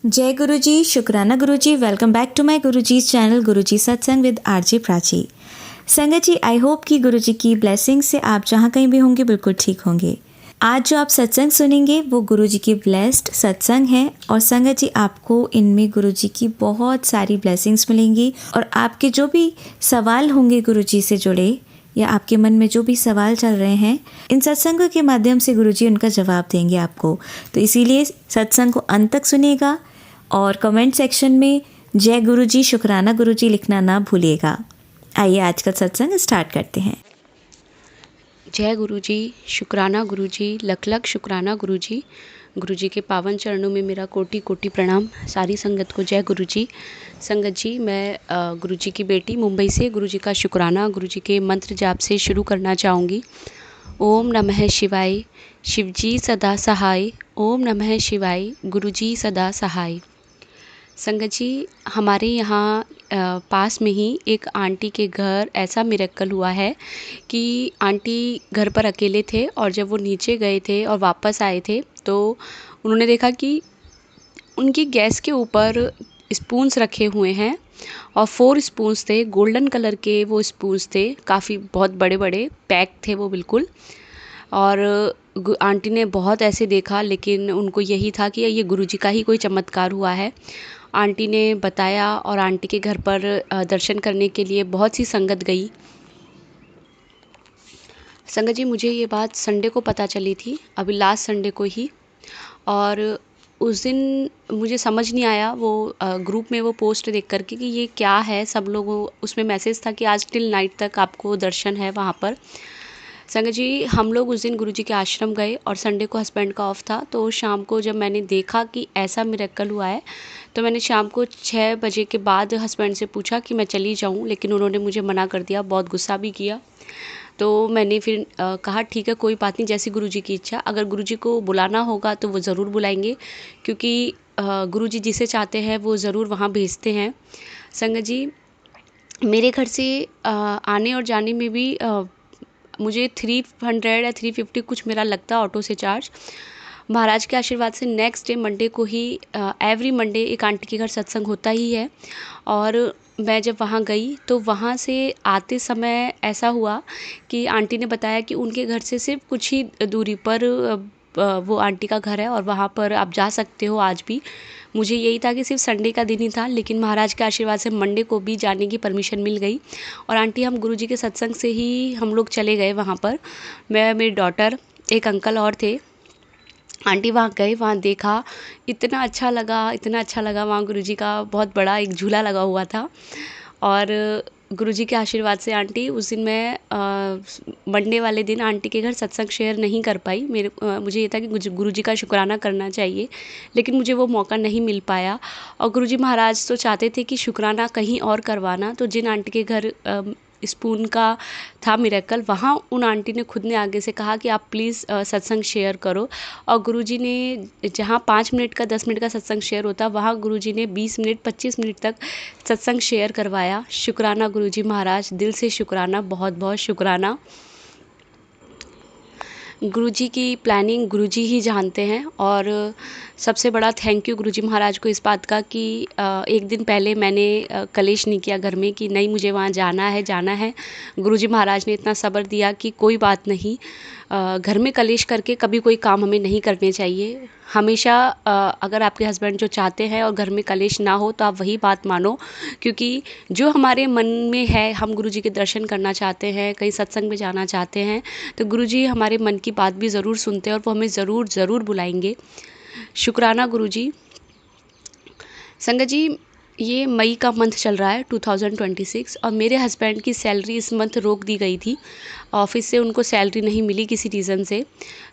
जय गुरु जी, शुक्राना गुरु जी। Welcome back to my Guru ji channel गुरु जी सत्संग विद आरजे प्राची। संगत जी, आई होप कि गुरु जी की ब्लेसिंग से आप जहाँ कहीं भी होंगे बिल्कुल ठीक होंगे। आज जो आप सत्संग सुनेंगे वो गुरु जी की ब्लेस्ड सत्संग है और संगत जी आपको इनमें गुरु जी की बहुत सारी ब्लेसिंग्स मिलेंगी और आपके जो भी सवाल होंगे गुरु जी से जुड़े या आपके मन में जो भी सवाल चल रहे हैं, इन सत्संगों के माध्यम से गुरुजी उनका जवाब देंगे आपको। तो इसीलिए सत्संग को अंत तक सुनिएगा और कमेंट सेक्शन में जय गुरुजी, शुक्राना गुरुजी लिखना ना भूलिएगा। आइए आज का सत्संग स्टार्ट करते हैं। जय गुरुजी, शुक्राना गुरुजी, लख लख शुक्राना गुरुजी। गुरुजी के पावन चरणों में मेरा कोटि कोटि प्रणाम। सारी संगत को जय गुरुजी। संगत जी, मैं गुरुजी की बेटी मुंबई से गुरुजी का शुक्राना गुरुजी के मंत्र जाप से शुरू करना चाहूँगी। ओम नमः शिवाय, शिवजी सदा सहाय। ओम नमः शिवाय, गुरुजी सदा सहाय। संगत जी, हमारे यहाँ पास में ही एक आंटी के घर ऐसा मिरेकल हुआ है कि आंटी घर पर अकेले थे और जब वो नीचे गए थे और वापस आए थे तो उन्होंने देखा कि उनकी गैस के ऊपर स्पून्स रखे हुए हैं और 4 स्पून्स थे। गोल्डन कलर के वो स्पून्स थे, काफ़ी बहुत बड़े बड़े पैक थे वो बिल्कुल। और आंटी ने बहुत ऐसे देखा, लेकिन उनको यही था कि ये गुरुजी का ही कोई चमत्कार हुआ है। आंटी ने बताया और आंटी के घर पर दर्शन करने के लिए बहुत सी संगत गई। संगत जी, मुझे ये बात संडे को पता चली थी, अभी लास्ट संडे को ही। और उस दिन मुझे समझ नहीं आया, वो ग्रुप में वो पोस्ट देख कर के कि ये क्या है। सब लोगों उसमें मैसेज था कि आज टिल नाइट तक आपको दर्शन है वहाँ पर। संगत जी, हम लोग उस दिन गुरुजी के आश्रम गए और संडे को हस्बैंड का ऑफ था। तो शाम को जब मैंने देखा कि ऐसा मिरेकल हुआ है तो मैंने शाम को 6 बजे के बाद हस्बैंड से पूछा कि मैं चली जाऊं, लेकिन उन्होंने मुझे मना कर दिया, बहुत गुस्सा भी किया। तो मैंने फिर कहा ठीक है, कोई बात नहीं, जैसी गुरुजी की इच्छा। अगर गुरुजी को बुलाना होगा तो वो ज़रूर बुलाएंगे, क्योंकि गुरुजी जिसे चाहते हैं वो ज़रूर वहाँ भेजते हैं। संगत जी, मेरे घर से आने और जाने में भी मुझे 300 या 350 कुछ मेरा लगता ऑटो से चार्ज। महाराज के आशीर्वाद से नेक्स्ट डे मंडे को ही एवरी मंडे एक आंटी के घर सत्संग होता ही है। और मैं जब वहाँ गई तो वहाँ से आते समय ऐसा हुआ कि आंटी ने बताया कि उनके घर से सिर्फ कुछ ही दूरी पर वो आंटी का घर है और वहाँ पर आप जा सकते हो आज भी। मुझे यही था कि सिर्फ संडे का दिन ही था, लेकिन महाराज के आशीर्वाद से मंडे को भी जाने की परमिशन मिल गई। और आंटी, हम गुरुजी के सत्संग से ही हम लोग चले गए वहाँ पर। मैं, मेरी डॉटर, एक अंकल और थे। आंटी वहाँ गए, वहाँ देखा, इतना अच्छा लगा, इतना अच्छा लगा। वहाँ गुरुजी का बहुत बड़ा एक झूला लगा हुआ था। और गुरुजी के आशीर्वाद से आंटी, उस दिन मैं मंडे वाले दिन आंटी के घर सत्संग शेयर नहीं कर पाई। मुझे ये था कि गुरुजी का शुक्राना करना चाहिए, लेकिन मुझे वो मौका नहीं मिल पाया। और गुरुजी महाराज तो चाहते थे कि शुक्राना कहीं और करवाना। तो जिन आंटी के घर स्पून का था मिरेकल, वहाँ उन आंटी ने खुद ने आगे से कहा कि आप प्लीज़ सत्संग शेयर करो। और गुरुजी ने जहाँ 5 मिनट का 10 मिनट का सत्संग शेयर होता, वहाँ गुरुजी ने 20 मिनट 25 मिनट तक सत्संग शेयर करवाया। शुक्राना गुरुजी महाराज, दिल से शुक्राना, बहुत बहुत शुक्राना। गुरुजी की प्लानिंग गुरुजी ही जानते हैं। और सबसे बड़ा थैंक यू गुरुजी महाराज को इस बात का कि एक दिन पहले मैंने कलेश नहीं किया घर में कि नहीं मुझे वहाँ जाना है जाना है। गुरुजी महाराज ने इतना सब्र दिया कि कोई बात नहीं, घर में कलेश करके कभी कोई काम हमें नहीं करने चाहिए। हमेशा अगर आपके हस्बैंड जो चाहते हैं और घर में कलेश ना हो तो आप वही बात मानो, क्योंकि जो हमारे मन में है, हम गुरुजी के दर्शन करना चाहते हैं, कहीं सत्संग में जाना चाहते हैं, तो गुरुजी हमारे मन की बात भी ज़रूर सुनते हैं और वो हमें ज़रूर ज़रूर बुलाएंगे। शुक्राना गुरुजी। संगत जी, ये मई का मंथ चल रहा है 2026 और मेरे हस्बैंड की सैलरी इस मंथ रोक दी गई थी। ऑफिस से उनको सैलरी नहीं मिली किसी रीज़न से।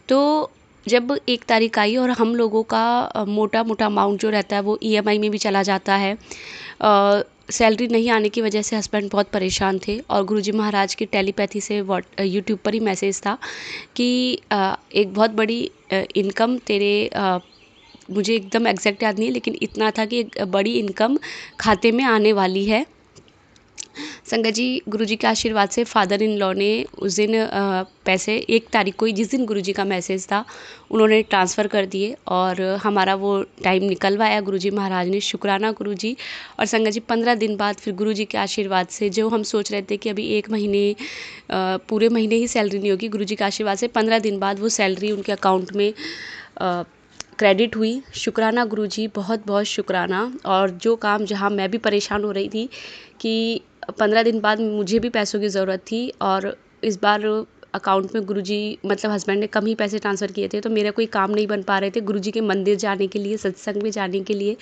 तो जब 1 तारीख आई और हम लोगों का मोटा मोटा अमाउंट जो रहता है वो ईएमआई में भी चला जाता है। सैलरी नहीं आने की वजह से हस्बैंड बहुत परेशान थे और गुरुजी महाराज की टेलीपैथी से यूट्यूब पर ही मैसेज था कि एक बहुत बड़ी इनकम तेरे, मुझे एकदम एग्जैक्ट याद नहीं है, लेकिन इतना था कि एक बड़ी इनकम खाते में आने वाली है। संगत जी, गुरुजी के आशीर्वाद से फादर इन लॉ ने उस दिन पैसे 1 तारीख को ही, जिस दिन गुरुजी का मैसेज था, उन्होंने ट्रांसफ़र कर दिए और हमारा वो टाइम निकलवाया गुरुजी महाराज ने। शुक्राना गुरुजी। और संगत जी, 15 दिन बाद फिर गुरुजी के आशीर्वाद से, जो हम सोच रहे थे कि अभी 1 महीने पूरे महीने ही सैलरी नहीं होगी, गुरुजी के आशीर्वाद से 15 दिन बाद वो सैलरी उनके अकाउंट में क्रेडिट हुई। शुक्राना गुरुजी, बहुत बहुत शुक्राना। और जो काम जहाँ मैं भी परेशान हो रही थी कि 15 दिन बाद मुझे भी पैसों की ज़रूरत थी और इस बार अकाउंट में गुरुजी मतलब हस्बैंड ने कम ही पैसे ट्रांसफ़र किए थे, तो मेरा कोई काम नहीं बन पा रहे थे। गुरुजी के मंदिर जाने के लिए, सत्संग में जाने के लिए,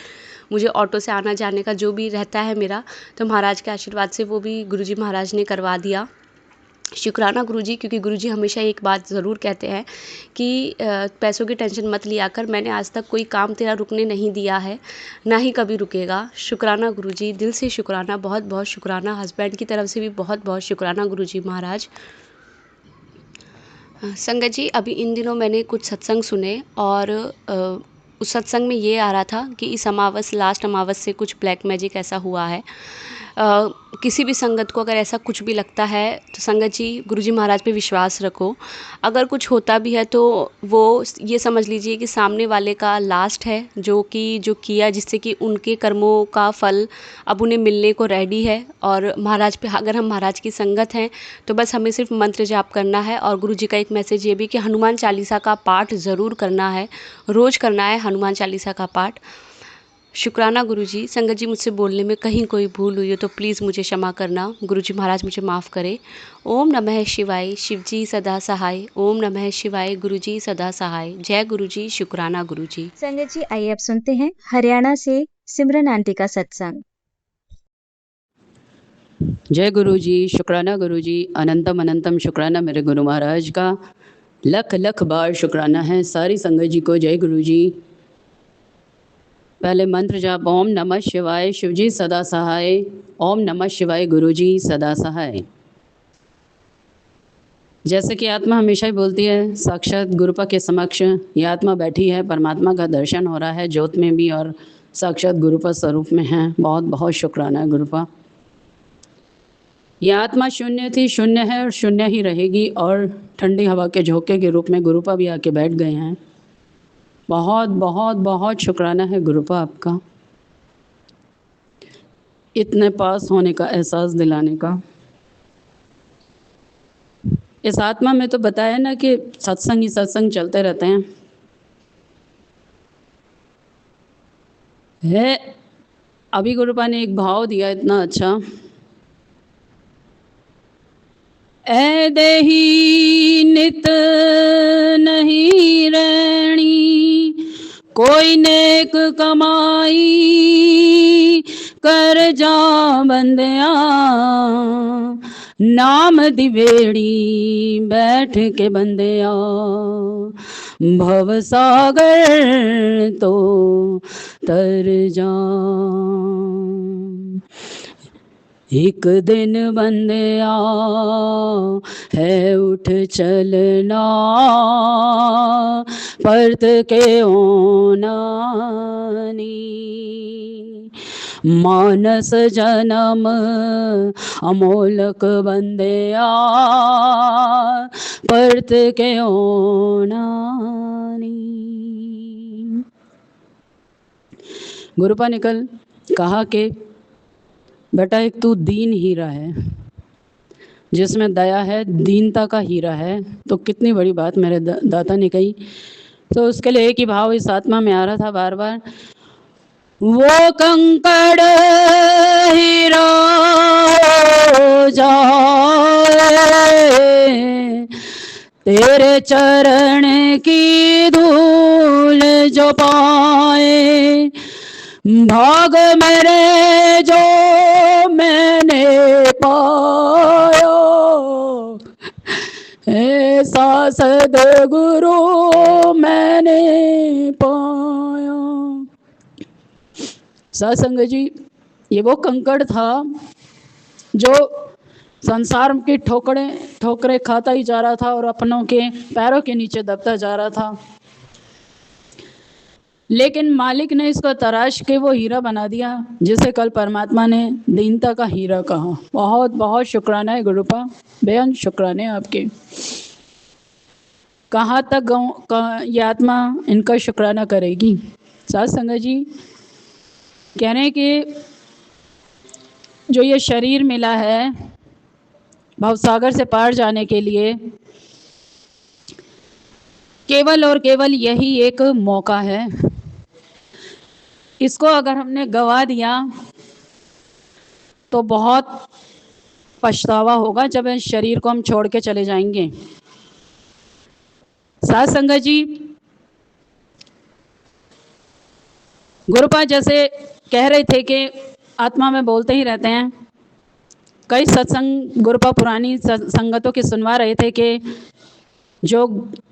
मुझे ऑटो से आना जाने का जो भी रहता है मेरा, तो महाराज के आशीर्वाद से वो भी गुरुजी महाराज ने करवा दिया। शुक्राना गुरुजी, क्योंकि गुरुजी हमेशा एक बात ज़रूर कहते हैं कि पैसों की टेंशन मत लिया कर, मैंने आज तक कोई काम तेरा रुकने नहीं दिया है, ना ही कभी रुकेगा। शुक्राना गुरुजी, दिल से शुक्राना, बहुत बहुत शुक्राना। हस्बैंड की तरफ से भी बहुत बहुत शुक्राना गुरुजी महाराज। संगत जी, अभी इन दिनों मैंने कुछ सत्संग सुने और उस सत्संग में ये आ रहा था कि इस लास्ट अमावस से कुछ ब्लैक मैजिक ऐसा हुआ है। किसी भी संगत को अगर ऐसा कुछ भी लगता है तो संगत जी, गुरुजी महाराज पे विश्वास रखो। अगर कुछ होता भी है तो वो ये समझ लीजिए कि सामने वाले का लास्ट है, जो किया, जिससे कि उनके कर्मों का फल अब उन्हें मिलने को रेडी है। और महाराज पे, अगर हम महाराज की संगत हैं तो बस हमें सिर्फ मंत्र जाप करना है। और गुरुजी का एक मैसेज ये भी कि हनुमान चालीसा का पाठ ज़रूर करना है, रोज़ करना है हनुमान चालीसा का पाठ। शुक्राना गुरुजी। संगत जी, मुझसे बोलने में कहीं कोई भूल हुई हो तो प्लीज़ मुझे क्षमा करना। गुरुजी महाराज मुझे माफ़ करे। ओम नमः शिवाय, शिवजी सदा सहाय। ओम नमः शिवाय, गुरुजी सदा सहाय। जय गुरुजी। शुक्राना गुरुजी। संगत जी, आइए अब सुनते हैं हरियाणा से सिमरन आंटी का सत्संग। जय गुरुजी। शुक्राना गुरुजी। अनंतम अनंतम शुक्राना मेरे गुरु महाराज का। लख लख बार शुक्राना है सारी संगत जी को। जय गुरुजी। पहले मंत्र जाप, ओम नमः शिवाय, शिवजी सदा सहाय। ओम नमः शिवाय, गुरुजी सदा सहाय। जैसे कि आत्मा हमेशा ही बोलती है, साक्षात गुरुपा के समक्ष ये आत्मा बैठी है, परमात्मा का दर्शन हो रहा है ज्योत में भी और साक्षात गुरुपा स्वरूप में है। बहुत बहुत शुक्राना है गुरुपा। यह आत्मा शून्य थी, शून्य है और शून्य ही रहेगी। और ठंडी हवा के झोंके के रूप में गुरुपा भी आके बैठ गए हैं। बहुत बहुत बहुत शुक्राना है गुरुपा आपका, इतने पास होने का एहसास दिलाने का। इस आत्मा में तो बताया ना कि सत्संग ही सत्संग चलते रहते हैं। अभी गुरुपा ने एक भाव दिया इतना अच्छा, ऐ देही नित नहीं रहनी, कोई नेक कमाई कर जा बंदिया, नाम दिवेड़ी बैठ के बंदिया, भव सागर तो तर जा। एक दिन बंदिया है उठ चलना, परत के ओना नी, मानस जन्म अमोलक बंदिया, परत के ओना नी। गुरुपा ने कल कहा कि बेटा, एक तू दीन हीरा है, जिसमें दया है, दीनता का हीरा है। तो कितनी बड़ी बात मेरे दाता ने कही। तो उसके लिए एक ही भाव इस आत्मा में आ रहा था बार बार, वो कंकड़ हीरा हो जाए, तेरे चरण की धूल जो पाए, भाग मेरे जो मैंने पाया, ऐसा सद्गुरु मैंने पाया। सत्संग जी, ये वो कंकड़ था जो संसार की ठोकरे खाता ही जा रहा था और अपनों के पैरों के नीचे दबता जा रहा था। लेकिन मालिक ने इसको तराश के वो हीरा बना दिया, जिसे कल परमात्मा ने दीनता का हीरा कहा। बहुत बहुत शुक्राना है गुरुपा, बेहद शुक्राने आपके। कहाँ तक ये आत्मा इनका शुक्राना करेगी। साथ संगत जी कह रहे हैं कि जो ये शरीर मिला है भवसागर से पार जाने के लिए, केवल और केवल यही एक मौका है। इसको अगर हमने गवा दिया तो बहुत पछतावा होगा जब इस शरीर को हम छोड़ के चले जाएंगे। साथ संगत जी गुरुपा जैसे कह रहे थे कि आत्मा में बोलते ही रहते हैं। कई सत्संग गुरुपा पुरानी संगतों की सुनवा रहे थे कि जो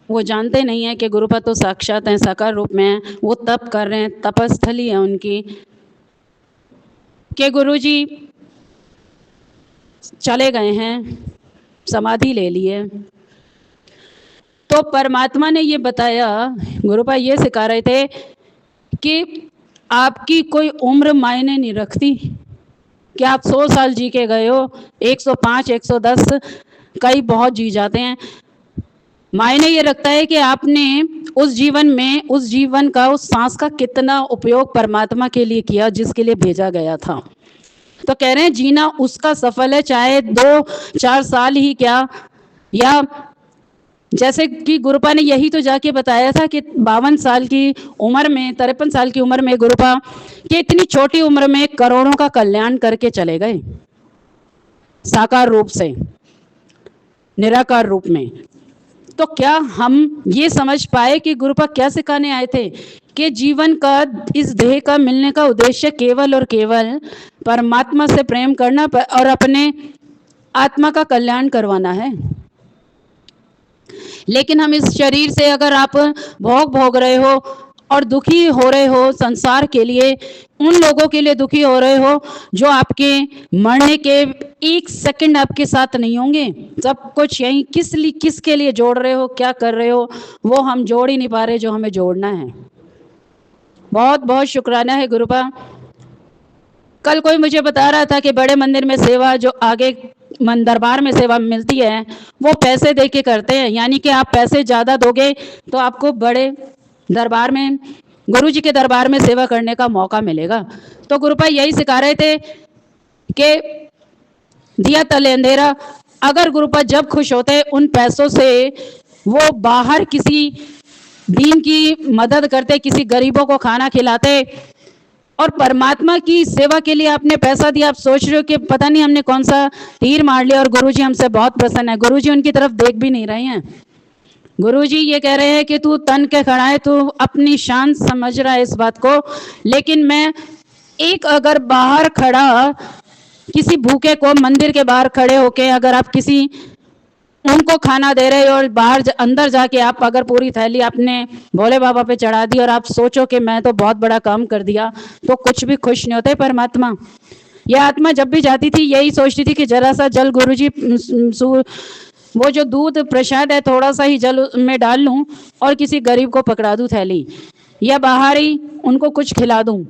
वो जानते नहीं है कि गुरुपा तो साक्षात हैं, साकार रूप में हैं, वो तप कर रहे हैं, तपस्थली है उनकी, कि गुरुजी चले गए हैं, समाधि ले लिए। तो परमात्मा ने ये बताया, गुरुपा ये सिखा रहे थे कि आपकी कोई उम्र मायने नहीं रखती कि आप 100 साल जी के गए हो, 105, 110, कई बहुत जी जाते हैं। मायने ये रखता है कि आपने उस जीवन में, उस जीवन का, उस सांस का कितना उपयोग परमात्मा के लिए किया जिसके लिए भेजा गया था। तो कह रहे हैं जीना उसका सफल है, चाहे 2-4 साल ही क्या, या जैसे कि गुरुपा ने यही तो जाके बताया था कि 52 साल की उम्र में, 53 साल की उम्र में गुरुपा कि इतनी छोटी उम्र में करोड़ों का कल्याण करके चले गए साकार रूप से, निराकार रूप में। तो क्या हम ये समझ पाए कि गुरुपा क्या सिखाने आए थे कि जीवन का, इस देह का मिलने का उद्देश्य केवल और केवल परमात्मा से प्रेम करना और अपने आत्मा का कल्याण करवाना है। लेकिन हम इस शरीर से अगर आप भोग रहे हो और दुखी हो रहे हो संसार के लिए, उन लोगों के लिए दुखी हो रहे हो जो आपके मरने के 1 सेकंड आपके साथ नहीं होंगे। सब कुछ यहीं किसके लिए जोड़ रहे हो, क्या कर रहे हो, वो हम जोड़ ही नहीं पा रहे जो हमें जोड़ना है। बहुत बहुत शुक्राना है गुरुपा। कल कोई मुझे बता रहा था कि बड़े मंदिर में सेवा, जो आगे दरबार में सेवा मिलती है, वो पैसे दे के करते हैं, यानी कि आप पैसे ज़्यादा दोगे तो आपको बड़े दरबार में, गुरुजी के दरबार में सेवा करने का मौका मिलेगा। तो गुरुपा यही सिखा रहे थे कि दिया तले अंधेरा। अगर गुरुपा जब खुश होते उन पैसों से वो बाहर किसी दीन की मदद करते, किसी गरीबों को खाना खिलाते, और परमात्मा की सेवा के लिए आपने पैसा दिया। आप सोच रहे हो कि पता नहीं हमने कौन सा तीर मार लिया और गुरुजी हमसे बहुत प्रसन्न है। गुरुजी उनकी तरफ देख भी नहीं रहे हैं। गुरुजी ये कह रहे हैं कि तू तन के खड़ा है, तू अपनी शान समझ रहा है इस बात को, लेकिन मैं एक अगर बाहर खड़ा, किसी भूखे को मंदिर के बाहर खड़े होके अगर आप किसी उनको खाना दे रहे हो और बाहर अंदर जाके आप अगर पूरी थैली अपने भोले बाबा पे चढ़ा दी और आप सोचो कि मैं तो बहुत बड़ा काम कर दिया, तो कुछ भी खुश नहीं होते परमात्मा। यह आत्मा जब भी जाती थी यही सोचती थी कि जरा सा जल गुरुजी, वो जो दूध प्रसाद है थोड़ा सा ही जल में डाल लूं और किसी गरीब को पकड़ा दूं थैली, या बाहर ही उनको कुछ खिला दूं।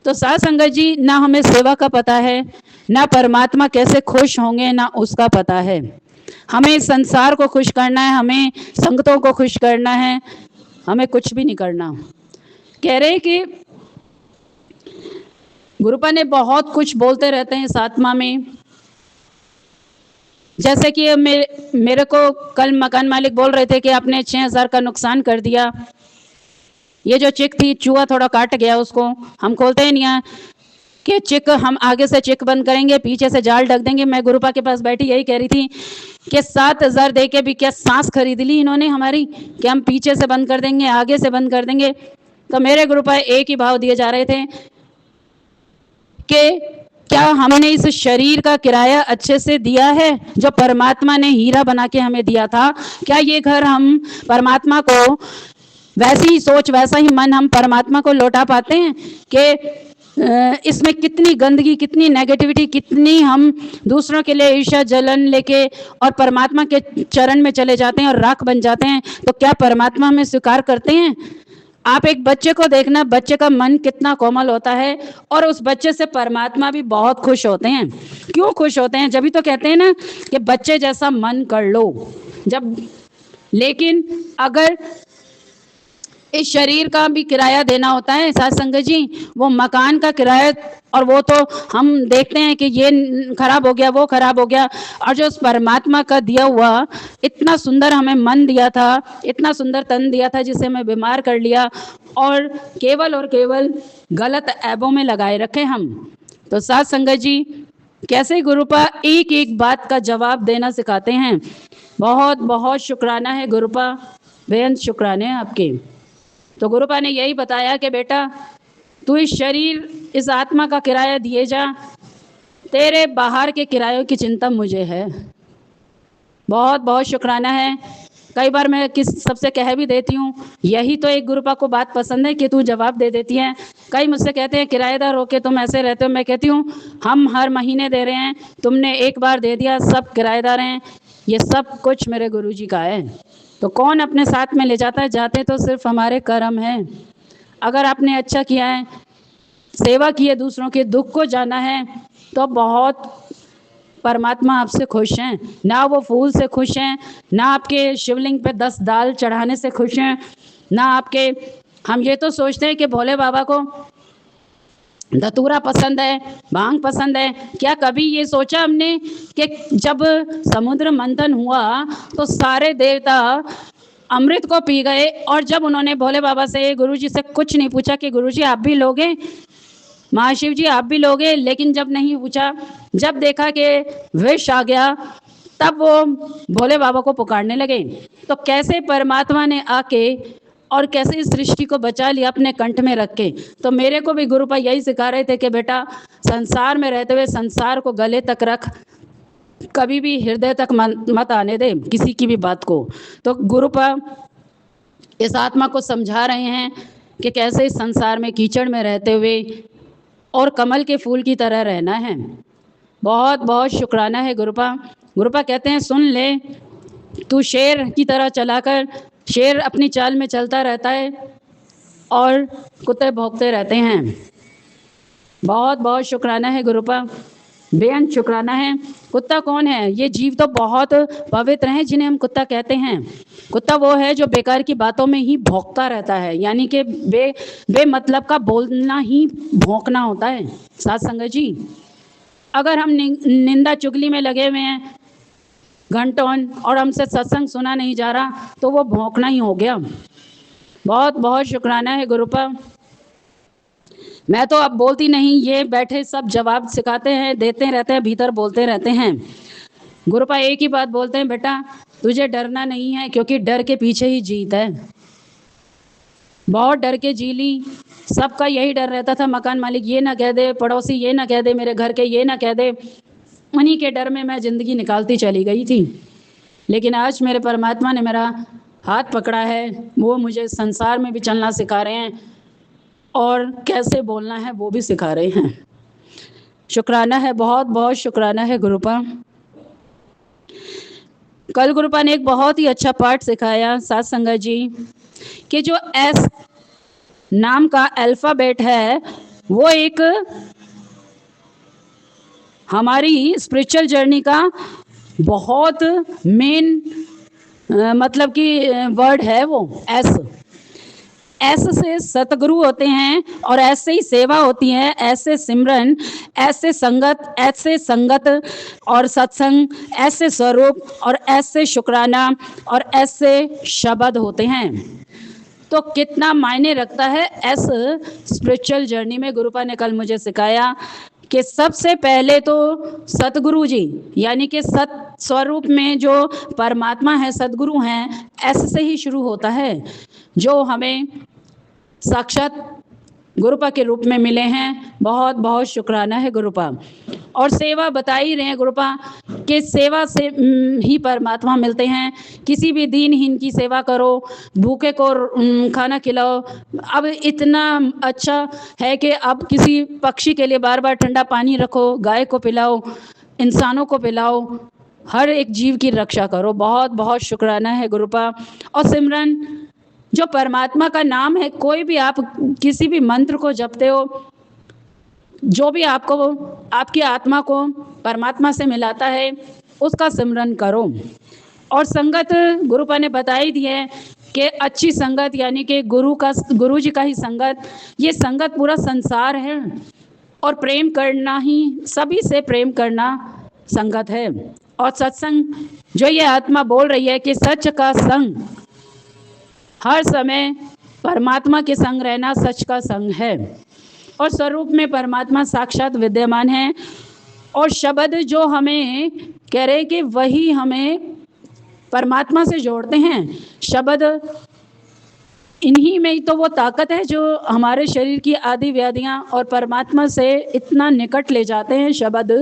तो साथ संगत जी, ना हमें सेवा का पता है, ना परमात्मा कैसे खुश होंगे, ना उसका पता है। हमें संसार को खुश करना है, हमें संगतों को खुश करना है, हमें कुछ भी नहीं करना। कह रहे कि गुरुपा ने बहुत कुछ बोलते रहते हैं इस आत्मा में। जैसे कि मेरे को कल मकान मालिक बोल रहे थे कि आपने 6000 का नुकसान कर दिया। ये जो चिक थी, चूहा थोड़ा काट गया उसको, हम खोलते ही नहीं है कि चिक, हम आगे से चिक बंद करेंगे, पीछे से जाल ढक देंगे। मैं गुरुपा के पास बैठी यही कह रही थी कि 7000 दे के भी क्या सांस खरीद ली इन्होंने हमारी, कि हम पीछे से बंद कर देंगे, आगे से बंद कर देंगे। तो मेरे गुरुपा एक ही भाव दिए जा रहे थे कि क्या हमने इस शरीर का किराया अच्छे से दिया है जो परमात्मा ने हीरा बना के हमें दिया था? क्या ये घर हम परमात्मा को वैसी ही सोच, वैसा ही मन हम परमात्मा को लौटा पाते हैं कि इसमें कितनी गंदगी, कितनी नेगेटिविटी, कितनी हम दूसरों के लिए ईर्ष्या जलन लेके और परमात्मा के चरण में चले जाते हैं और राख बन जाते हैं। तो क्या परमात्मा हमें स्वीकार करते हैं? आप एक बच्चे को देखना, बच्चे का मन कितना कोमल होता है और उस बच्चे से परमात्मा भी बहुत खुश होते हैं। क्यों खुश होते हैं? जब भी तो कहते हैं ना कि बच्चे जैसा मन कर लो। जब लेकिन अगर इस शरीर का भी किराया देना होता है साथ संगत जी, वो मकान का किराया, और वो तो हम देखते हैं कि ये खराब हो गया, वो खराब हो गया, और जो उस परमात्मा का दिया हुआ इतना सुंदर हमें मन दिया था, इतना सुंदर तन दिया था जिसे हमें बीमार कर लिया और केवल गलत ऐबों में लगाए रखे हम। तो साथ संगत जी, कैसे गुरुपा एक एक बात का जवाब देना सिखाते हैं। बहुत बहुत शुक्राना है गुरुपा, बेहद शुक्राने हैं आपके। तो गुरुपा ने यही बताया कि बेटा तू इस शरीर, इस आत्मा का किराया दिए जा, तेरे बाहर के किरायों की चिंता मुझे है। बहुत बहुत शुक्राना है। कई बार मैं सबसे कह भी देती हूँ, यही तो एक गुरुपा को बात पसंद है कि तू जवाब दे देती है। कई मुझसे कहते हैं किराएदार होके तुम ऐसे रहते हो। मैं कहती हूँ हम हर महीने दे रहे हैं, तुमने एक बार दे दिया, सब किराएदार हैं। ये सब कुछ मेरे गुरुजी का है। तो कौन अपने साथ में ले जाता है? जाते तो सिर्फ हमारे कर्म हैं। अगर आपने अच्छा किया है, सेवा की है, दूसरों के दुख को जाना है, तो बहुत परमात्मा आपसे खुश हैं। ना वो फूल से खुश हैं, ना आपके शिवलिंग पे 10 दाल चढ़ाने से खुश हैं, ना आपके, हम ये तो सोचते हैं कि भोले बाबा को धतूरा पसंद है, भांग पसंद है। क्या कभी ये सोचा हमने कि जब समुद्र मंथन हुआ तो सारे देवता अमृत को पी गए, और जब उन्होंने भोले बाबा से, गुरुजी से कुछ नहीं पूछा कि गुरुजी आप भी लोगे, महाशिव जी आप भी लोगे, लेकिन जब नहीं पूछा, जब देखा कि विष आ गया, तब वो भोले बाबा को पुकारने लगे। तो कैसे परमात्मा ने आके और कैसे इस सृष्टि को बचा लिया अपने कंठ में रख के। तो मेरे को भी गुरुपा यही सिखा रहे थे कि बेटा संसार में रहते हुए संसार को गले तक रख, कभी भी हृदय तक मत आने दे किसी की भी बात को। तो गुरुपा इस आत्मा को समझा रहे हैं कि कैसे इस संसार में कीचड़ में रहते हुए और कमल के फूल की तरह रहना है। बहुत बहुत शुक्राना है गुरुपा। गुरुपा कहते हैं सुन ले, तू शेर की तरह चलाकर, शेर अपनी चाल में चलता रहता है और कुत्ते भौंकते रहते हैं। बहुत बहुत शुक्राना है गुरुपा, बेअंत शुक्राना है। कुत्ता कौन है? ये जीव तो बहुत पवित्र हैं जिन्हें हम कुत्ता कहते हैं। कुत्ता वो है जो बेकार की बातों में ही भौंकता रहता है, यानी कि बेमतलब का बोलना ही भौंकना होता है। साथ संगत जी, अगर हम निंदा चुगली में लगे हुए हैं घंटों और हमसे सत्संग सुना नहीं जा रहा, तो वो भौंकना ही हो गया। बहुत बहुत शुक्राना है गुरुपा। मैं तो अब बोलती नहीं, ये बैठे सब जवाब सिखाते हैं, देते रहते हैं, भीतर बोलते रहते हैं। गुरुपा एक ही बात बोलते हैं, बेटा तुझे डरना नहीं है, क्योंकि डर के पीछे ही जीत है। बहुत डर के जी ली, सबका यही डर रहता था, मकान मालिक ये ना कह दे, पड़ोसी ये ना कह दे, मेरे घर के ये ना कह दे। उन्हीं के डर में मैं ज़िंदगी निकालती चली गई थी। लेकिन आज मेरे परमात्मा ने मेरा हाथ पकड़ा है, वो मुझे संसार में भी चलना सिखा रहे हैं और कैसे बोलना है वो भी सिखा रहे हैं। शुक्राना है, बहुत बहुत शुक्राना है गुरुपा। कल गुरुपा ने एक बहुत ही अच्छा पाठ सिखाया साथ संगत जी, कि जो एस नाम का अल्फ़ाबेट है वो एक हमारी स्पिरिचुअल जर्नी का बहुत मेन मतलब कि वर्ड है वो एस। एस से सतगुरु होते हैं और ऐसे ही सेवा होती है, ऐसे सिमरन, ऐसे संगत, ऐसे संगत और सत्संग, ऐसे स्वरूप और ऐसे शुक्राना और ऐसे शब्द होते हैं। तो कितना मायने रखता है एस स्पिरिचुअल जर्नी में। गुरुपा ने कल मुझे सिखाया कि सबसे पहले तो सतगुरु जी, यानी कि सत स्वरूप में जो परमात्मा है, सतगुरु हैं, एस से ही शुरू होता है, जो हमें साक्षात गुरुपा के रूप में मिले हैं। बहुत बहुत शुक्राना है गुरुपा। और सेवा बता ही रहे हैं गुरुपा कि सेवा से ही परमात्मा मिलते हैं। किसी भी दीनहीन की सेवा करो, भूखे को खाना खिलाओ। अब इतना अच्छा है कि अब किसी पक्षी के लिए बार बार ठंडा पानी रखो, गाय को पिलाओ, इंसानों को पिलाओ, हर एक जीव की रक्षा करो। बहुत बहुत शुक्राना है गुरुपा। और सिमरन जो परमात्मा का नाम है, कोई भी आप किसी भी मंत्र को जपते हो, जो भी आपको आपकी आत्मा को परमात्मा से मिलाता है, उसका सिमरन करो। और संगत गुरुपा ने बता ही दी है कि अच्छी संगत यानी कि गुरु जी का ही संगत, ये संगत पूरा संसार है और प्रेम करना ही, सभी से प्रेम करना संगत है। और सत्संग जो ये आत्मा बोल रही है कि सच का संग, हर समय परमात्मा के संग रहना सच का संग है। और स्वरूप में परमात्मा साक्षात विद्यमान है। और शब्द जो हमें कह रहे कि वही हमें परमात्मा से जोड़ते हैं। शब्द, इन्हीं में ही तो वो ताकत है जो हमारे शरीर की आदि व्याधियां और परमात्मा से इतना निकट ले जाते हैं शब्द।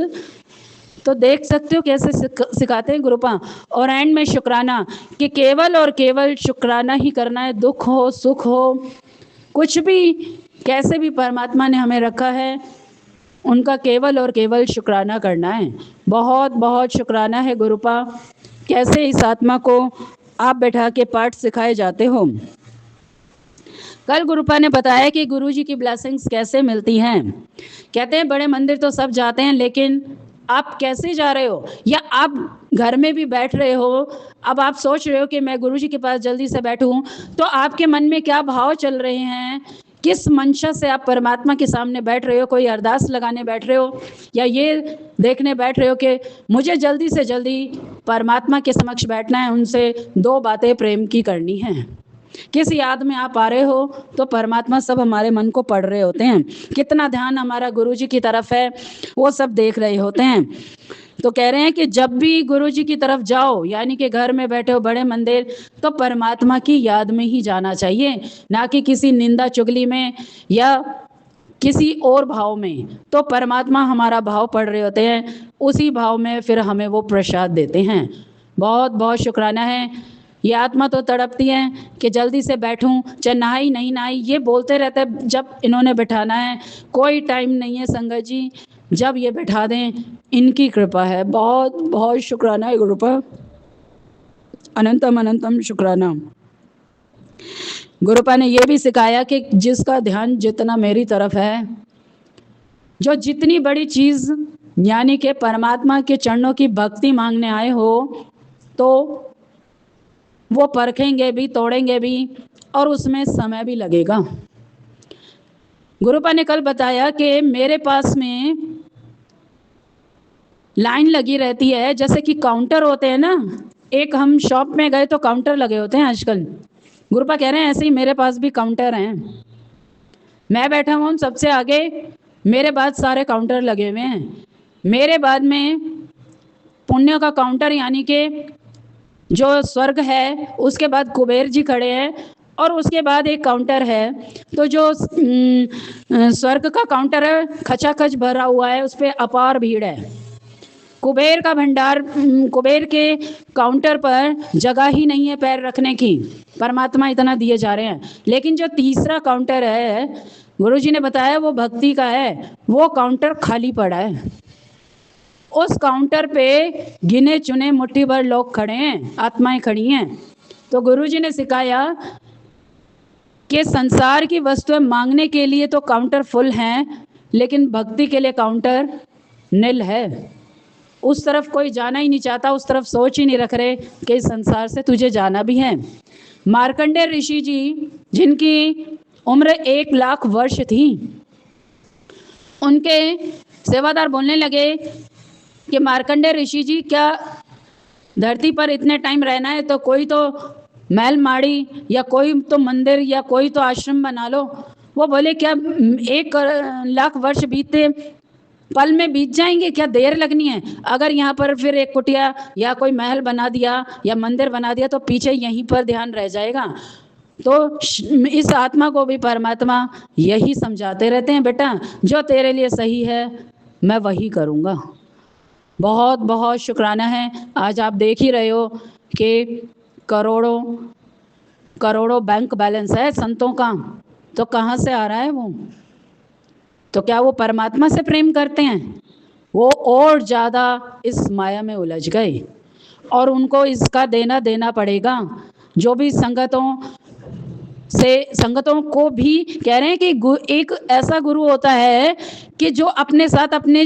तो देख सकते हो कैसे सिखाते हैं गुरुपा। और एंड में शुक्राना, कि केवल और केवल शुक्राना ही करना है। दुख हो सुख हो कुछ भी, कैसे भी परमात्मा ने हमें रखा है, उनका केवल और केवल शुक्राना करना है। बहुत बहुत शुक्राना है गुरुपा, कैसे इस आत्मा को आप बैठा के पाठ सिखाए जाते हो। कल गुरुपा ने बताया कि गुरुजी की ब्लेसिंग्स कैसे मिलती हैं। कहते हैं बड़े मंदिर तो सब जाते हैं, लेकिन आप कैसे जा रहे हो, या आप घर में भी बैठ रहे हो, अब आप सोच रहे हो कि मैं गुरुजी के पास जल्दी से बैठूं, तो आपके मन में क्या भाव चल रहे हैं, किस मंशा से आप परमात्मा के सामने बैठ रहे हो। कोई अरदास लगाने बैठ रहे हो, या ये देखने बैठ रहे हो कि मुझे जल्दी से जल्दी परमात्मा के समक्ष बैठना है, उनसे दो बातें प्रेम की करनी है। किस याद में आप आ रहे हो, तो परमात्मा सब हमारे मन को पढ़ रहे होते हैं। कितना ध्यान हमारा गुरुजी की तरफ है, वो सब देख रहे होते हैं। तो कह रहे हैं कि जब भी गुरुजी की तरफ जाओ, यानी कि घर में बैठे हो बड़े मंदिर, तो परमात्मा की याद में ही जाना चाहिए, ना कि किसी निंदा चुगली में या किसी और भाव में। तो परमात्मा हमारा भाव पढ़ रहे होते हैं, उसी भाव में फिर हमें वो प्रसाद देते हैं। बहुत बहुत शुक्राना है। ये आत्मा तो तड़पती है कि जल्दी से बैठूं, चाहे नहाई नहीं नहाई, ये बोलते रहते हैं जब इन्होंने बैठाना है। कोई टाइम नहीं है संगत जी, जब ये बैठा दें, इनकी कृपा है। बहुत बहुत शुक्राना है गुरुपा, अनंतम अनंतम शुक्राना। गुरुपा ने ये भी सिखाया कि जिसका ध्यान जितना मेरी तरफ है, जो जितनी बड़ी चीज़ यानी कि परमात्मा के चरणों की भक्ति मांगने आए हो, तो वो परखेंगे भी, तोड़ेंगे भी, और उसमें समय भी लगेगा। गुरुपा ने कल बताया कि मेरे पास में लाइन लगी रहती है, जैसे कि काउंटर होते हैं ना, एक हम शॉप में गए तो काउंटर लगे होते हैं आजकल। गुरुपा कह रहे हैं ऐसे ही मेरे पास भी काउंटर हैं। मैं बैठा हूँ सबसे आगे, मेरे बाद सारे काउंटर लगे हुए हैं। मेरे बाद में पुण्य का काउंटर यानी कि जो स्वर्ग है, उसके बाद कुबेर जी खड़े हैं, और उसके बाद एक काउंटर है। तो जो स्वर्ग का काउंटर है खचाखच भरा हुआ है, उस पर अपार भीड़ है। कुबेर का भंडार, कुबेर के काउंटर पर जगह ही नहीं है पैर रखने की, परमात्मा इतना दिए जा रहे हैं। लेकिन जो तीसरा काउंटर है, गुरुजी ने बताया वो भक्ति का है, वो काउंटर खाली पड़ा है। उस काउंटर पे गिने चुने मुट्ठी भर लोग खड़े हैं, आत्माएं खड़ी हैं। तो गुरुजी ने सिखाया कि संसार की वस्तुएं मांगने के लिए तो काउंटर फुल हैं, लेकिन भक्ति के लिए काउंटर निल है। उस तरफ कोई जाना ही नहीं चाहता, उस तरफ सोच ही नहीं रख रहे कि इस संसार से तुझे जाना भी है। मार्कंडेय ऋषि जी, जिनकी उम्र 1,00,000 वर्ष थी, उनके सेवादार बोलने लगे कि मार्कंडेय ऋषि जी, क्या धरती पर इतने टाइम रहना है तो कोई तो महल माड़ी या कोई तो मंदिर या कोई तो आश्रम बना लो। वो बोले क्या 1,00,000 वर्ष बीते पल में बीत जाएंगे, क्या देर लगनी है? अगर यहाँ पर फिर एक कुटिया या कोई महल बना दिया या मंदिर बना दिया तो पीछे यहीं पर ध्यान रह जाएगा। तो इस आत्मा को भी परमात्मा यही समझाते रहते हैं, बेटा जो तेरे लिए सही है मैं वही करूँगा। बहुत बहुत शुक्राना है। आज आप देख ही रहे हो कि करोड़ों करोड़ों बैंक बैलेंस है संतों का, तो कहाँ से आ रहा है वो? तो क्या वो परमात्मा से प्रेम करते हैं? वो और ज़्यादा इस माया में उलझ गए, और उनको इसका देना देना पड़ेगा। जो भी संगतों से संगतों को भी कह रहे हैं कि एक ऐसा गुरु होता है कि जो अपने साथ अपने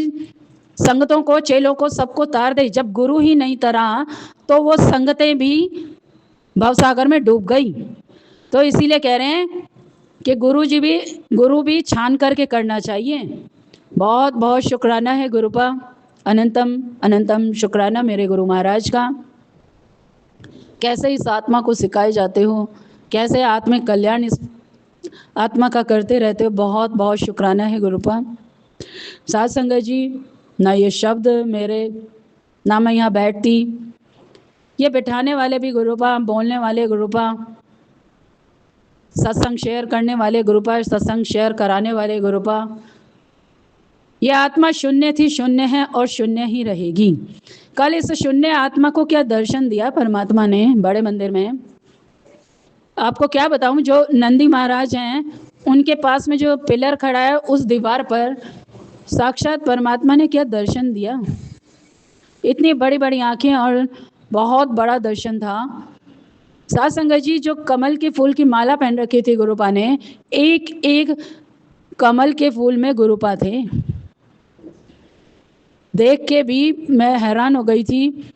संगतों को, चेलों को, सबको तार दे। जब गुरु ही नहीं तरा तो वो संगतें भी भवसागर में डूब गई। तो इसीलिए कह रहे हैं कि गुरु भी छान करके करना चाहिए। बहुत बहुत शुक्राना है गुरुपा, अनंतम अनंतम शुक्राना मेरे गुरु महाराज का। कैसे इस आत्मा को सिखाए जाते हो, कैसे आत्मिक कल्याण इस आत्मा का करते रहते हो। बहुत बहुत शुक्राना है गुरुपा। साथ संगत जी, ना ये शब्द मेरे, ना मैं यहाँ बैठती, ये बिठाने वाले भी गुरुपा, बोलने वाले गुरुपा, सत्संग शेयर करने वाले गुरुपा, सत्संग शेयर कराने वाले गुरुपा। ये आत्मा शून्य थी, शून्य है और शून्य ही रहेगी। कल इस शून्य आत्मा को क्या दर्शन दिया परमात्मा ने बड़े मंदिर में। आपको क्या बताऊं, जो नंदी महाराज हैं उनके पास में जो पिलर खड़ा है, उस दीवार पर साक्षात परमात्मा ने क्या दर्शन दिया। इतनी बड़ी बड़ी आंखें और बहुत बड़ा दर्शन था। साथ संगत जी, जो कमल के फूल की माला पहन रखी थी गुरुपा ने, एक एक कमल के फूल में गुरुपा थे। देख के भी मैं हैरान हो गई थी।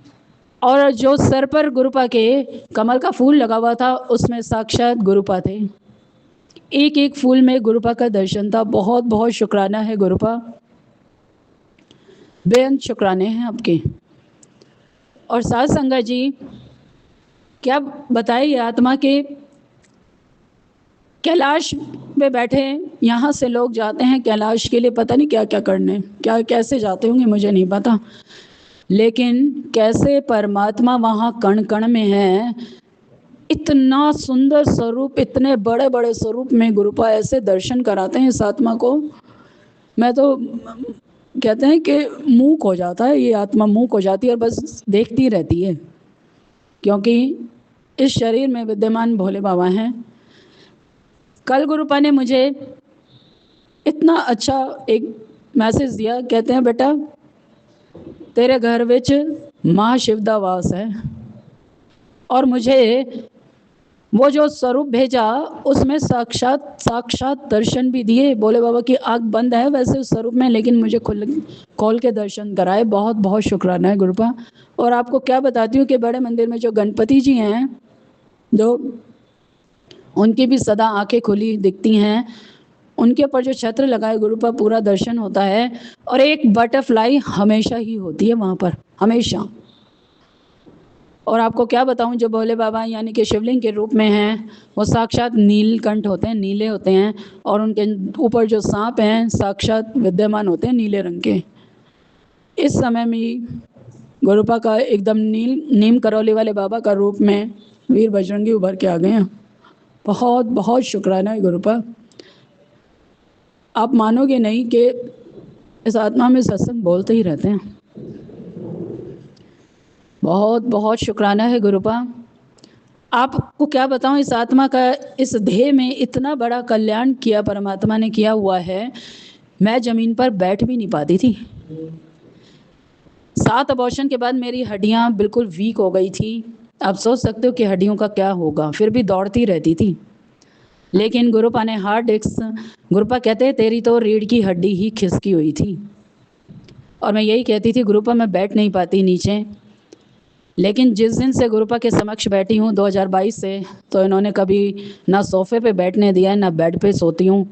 और जो सर पर गुरुपा के कमल का फूल लगा हुआ था, उसमें साक्षात गुरुपा थे। एक एक फूल में गुरुपा का दर्शन था। बहुत बहुत शुक्राना है गुरुपा, बेअंत शुक्राने हैं आपके। और साथ संगत जी, क्या बताए, ये आत्मा के कैलाश में बैठे, यहाँ से लोग जाते हैं कैलाश के लिए, पता नहीं क्या क्या करने, क्या कैसे जाते होंगे मुझे नहीं पता, लेकिन कैसे परमात्मा वहाँ कण कण में है। इतना सुंदर स्वरूप, इतने बड़े बड़े स्वरूप में गुरुपा ऐसे दर्शन कराते हैं इस आत्मा को। मैं तो कहते हैं कि मूक हो जाता है, ये आत्मा मूक हो जाती है और बस देखती रहती है, क्योंकि इस शरीर में विद्यमान भोले बाबा हैं। कल गुरुपा ने मुझे इतना अच्छा एक मैसेज दिया, कहते हैं बेटा तेरे घर विच महाशिव दा वास है। और मुझे वो जो स्वरूप भेजा, उसमें साक्षात दर्शन भी दिए। भोले बाबा की आंख बंद है वैसे उस स्वरूप में, लेकिन मुझे खोल के दर्शन कराए। बहुत बहुत शुक्राना है गुरुपा। और आपको क्या बताती हूँ कि बड़े मंदिर में जो गणपति जी हैं, जो उनकी भी सदा आंखें खुली दिखती हैं, उनके ऊपर जो छत्र लगाए गुरुपा, पूरा दर्शन होता है। और एक बटरफ्लाई हमेशा ही होती है वहाँ पर, हमेशा। और आपको क्या बताऊं, जो भोले बाबा यानी कि शिवलिंग के रूप में हैं, वो साक्षात नीलकंठ होते हैं, नीले होते हैं। और उनके ऊपर जो सांप हैं, साक्षात विद्यमान होते हैं नीले रंग के। इस समय में गुरुपा का एकदम नीम करौली वाले बाबा का रूप में वीर बजरंगी उभर के आ गए हैं। बहुत बहुत शुक्राना है गुरुपा। आप मानोगे नहीं कि इस आत्मा में सत्संग बोलते ही रहते हैं। बहुत बहुत शुक्राना है गुरुपा। आपको क्या बताऊं, इस आत्मा का इस देह में इतना बड़ा कल्याण किया परमात्मा ने किया हुआ है। मैं जमीन पर बैठ भी नहीं पाती थी। 7 अबॉर्शन के बाद मेरी हड्डियां बिल्कुल वीक हो गई थी। आप सोच सकते हो कि हड्डियों का क्या होगा, फिर भी दौड़ती रहती थी। लेकिन गुरुपा ने हार्ड डिस्क, गुरुपा कहते हैं तेरी तो रीढ़ की हड्डी ही खिसकी हुई थी। और मैं यही कहती थी गुरुपा मैं बैठ नहीं पाती नीचे। लेकिन जिस दिन से गुरुपा के समक्ष बैठी हूँ 2022 से, तो इन्होंने कभी ना सोफे पे बैठने दिया है, ना बेड पे सोती हूँ।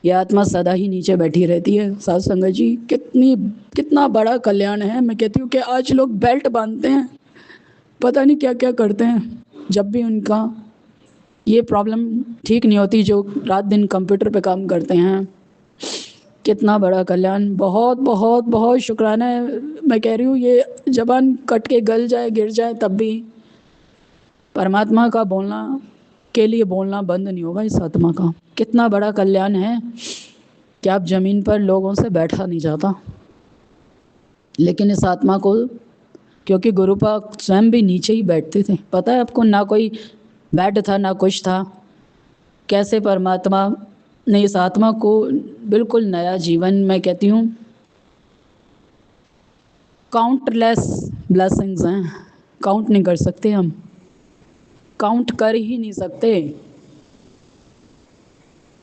यह आत्मा सदा ही नीचे बैठी रहती है। साथ संगत जी, कितना बड़ा कल्याण है। मैं कहती हूँ कि आज लोग बेल्ट बांधते हैं, पता नहीं क्या क्या करते हैं, जब भी उनका ये प्रॉब्लम ठीक नहीं होती, जो रात दिन कंप्यूटर पे काम करते हैं। कितना बड़ा कल्याण। बहुत बहुत बहुत शुक्राना है। मैं कह रही हूँ ये जबान कट के गल जाए, गिर जाए, तब भी परमात्मा का बोलना के लिए बोलना बंद नहीं होगा इस आत्मा का। कितना बड़ा कल्याण है कि आप जमीन पर लोगों से बैठा नहीं जाता। लेकिन इस आत्मा को, क्योंकि गुरुपा स्वयं भी नीचे ही बैठते थे, पता है आपको, ना कोई बेड था ना कुछ था। कैसे परमात्मा ने इस आत्मा को बिल्कुल नया जीवन, मैं कहती हूँ काउंटलेस ब्लेसिंग्स हैं, काउंट नहीं कर सकते हम, काउंट कर ही नहीं सकते।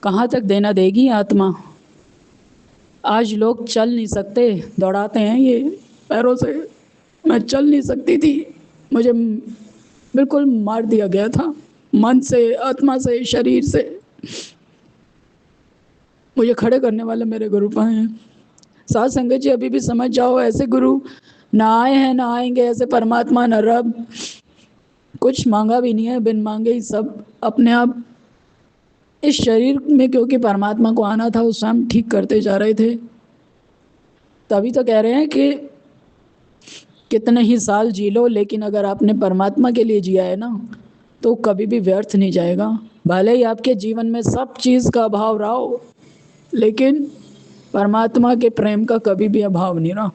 कहाँ तक देना देगी आत्मा। आज लोग चल नहीं सकते, दौड़ाते हैं ये पैरों से। मैं चल नहीं सकती थी, मुझे बिल्कुल मार दिया गया था, मन से, आत्मा से, शरीर से। मुझे खड़े करने वाले मेरे गुरु पाए हैं। साथ संगत जी, अभी भी समझ जाओ, ऐसे गुरु ना आए हैं ना आएंगे, ऐसे परमात्मा न रब। कुछ मांगा भी नहीं है, बिन मांगे ही सब अपने आप इस शरीर में, क्योंकि परमात्मा को आना था, उस समय ठीक करते जा रहे थे। तभी तो कह रहे हैं कि कितने ही साल जी लो, लेकिन अगर आपने परमात्मा के लिए जिया है ना, तो कभी भी व्यर्थ नहीं जाएगा। भले ही आपके जीवन में सब चीज़ का अभाव रहा हो, लेकिन परमात्मा के प्रेम का कभी भी अभाव नहीं रहा।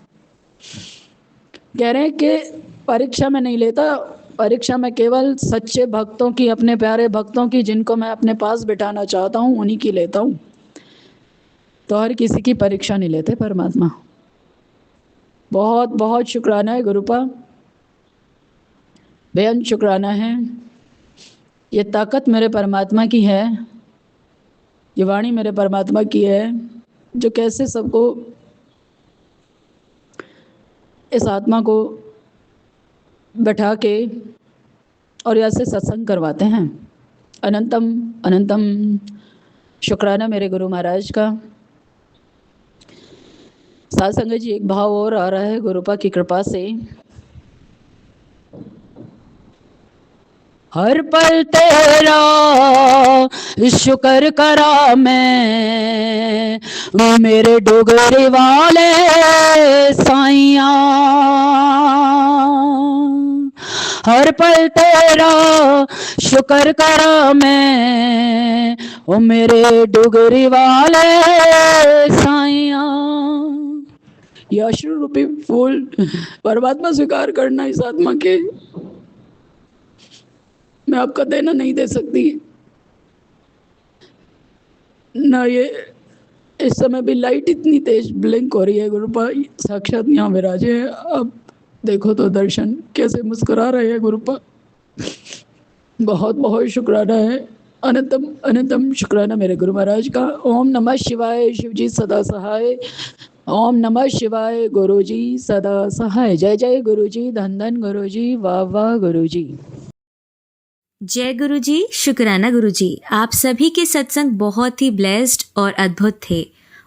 कह रहे हैं कि परीक्षा में नहीं लेता, परीक्षा में केवल सच्चे भक्तों की, अपने प्यारे भक्तों की, जिनको मैं अपने पास बिठाना चाहता हूँ, उन्हीं की लेता हूँ। तो हर किसी की परीक्षा नहीं लेते परमात्मा। बहुत बहुत शुक्राना है गुरुपा, बेअंत शुक्राना है। ये ताकत मेरे परमात्मा की है, ये वाणी मेरे परमात्मा की है, जो कैसे सबको, इस आत्मा को बैठा के और ऐसे सत्संग करवाते हैं। अनंतम अनंतम शुक्राना मेरे गुरु महाराज का। साथ संगत जी, एक भाव और आ रहा है गुरुपा की कृपा से। हर पल तेरा शुक्र करा मैं, मेरे डोगरे वाले साइया। हर पल तेरा शुक्र करा मैं, ओ मेरे डोगरे वाले साइया। ये अश्रु रूपी फूल परमात्मा स्वीकार करना इस आत्मा के, मैं आपका देना नहीं दे सकती ना। ये इस समय भी लाइट इतनी तेज ब्लिंक हो रही है, गुरुपा साक्षात यहाँ विराजे हैं। अब देखो तो दर्शन, कैसे मुस्कुरा रहे हैं गुरुपा। बहुत बहुत शुक्राना है, अनंतम अनंतम शुक्राना मेरे गुरु महाराज का। ओम नमः शिवाय, शिव जी सदा सहाय। ओम नमः शिवाय, गुरु जी सदा सहाय। जय जय गुरु जी, धन धन गुरु जी, वाह वाह गुरु जी। जय गुरु जी, शुक्राना गुरु जी। आप सभी के सत्संग बहुत ही ब्लेस्ड और अद्भुत थे।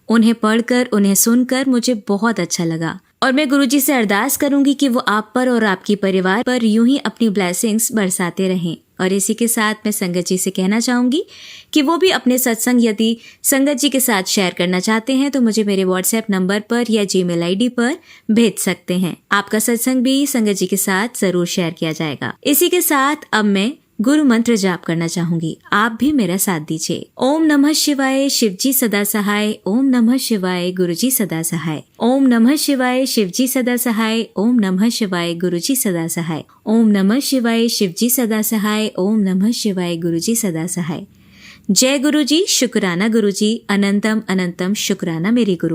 उन्हें पढ़कर, उन्हें सुनकर मुझे बहुत अच्छा लगा, और मैं गुरु जी से अरदास करूंगी कि वो आप पर और आपकी परिवार पर यूं ही अपनी ब्लेसिंग्स बरसाते रहें। और इसी के साथ मैं संगत जी से कहना चाहूंगी कि वो भी अपने सत्संग यदि संगत जी के साथ शेयर करना चाहते हैं तो मुझे मेरे व्हाट्सएप नंबर पर या जीमेल आईडी पर भेज सकते हैं। आपका सत्संग भी संगत जी के साथ जरूर शेयर किया जाएगा। इसी के साथ अब मैं गुरु मंत्र जाप करना चाहूंगी, आप भी मेरा साथ दीजिए। ओम नमः शिवाय, शिव जी सदा सहाय। ओम नमः शिवाय, गुरु जी सदा सहाय। ओम नमः शिवाय, शिव जी सदा सहाय। ओम नमः शिवाय, गुरु जी सदा सहाय। ओम नमः शिवाय, शिव जी सदा सहाय। ओम नमः शिवाय, गुरु जी सदा सहाय। जय गुरु जी, शुक्राना गुरु जी, अनंतम अनंतम शुक्राना मेरे गुरु।